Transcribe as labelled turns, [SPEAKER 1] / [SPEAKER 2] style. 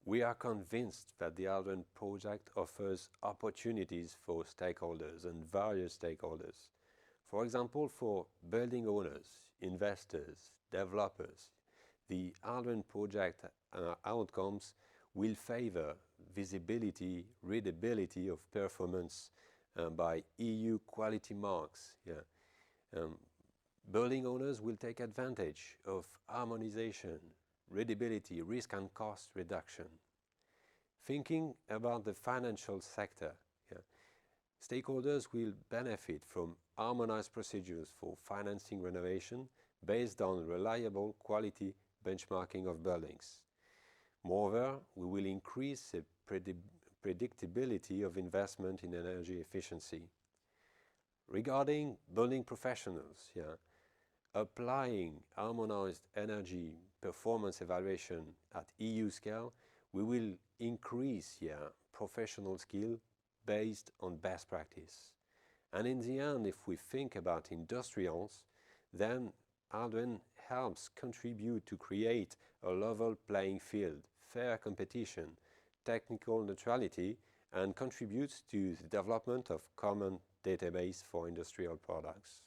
[SPEAKER 1] We are convinced that the ALDREN project offers opportunities for stakeholders and various stakeholders. For example, for building owners, investors, developers, the ALDREN project outcomes will favor visibility, readability of performance by EU quality marks. Building owners will take advantage of harmonization, readability, risk and cost reduction. Thinking about the financial sector, stakeholders will benefit from harmonized procedures for financing renovation based on reliable quality benchmarking of buildings. Moreover, we will increase the predictability of investment in energy efficiency. Regarding building professionals, applying harmonized energy performance evaluation at EU scale, we will increase professional skill based on best practice. And in the end, if we think about industrials, then ALDREN helps contribute to create a level playing field, fair competition, technical neutrality, and contributes to the development of common database for industrial products.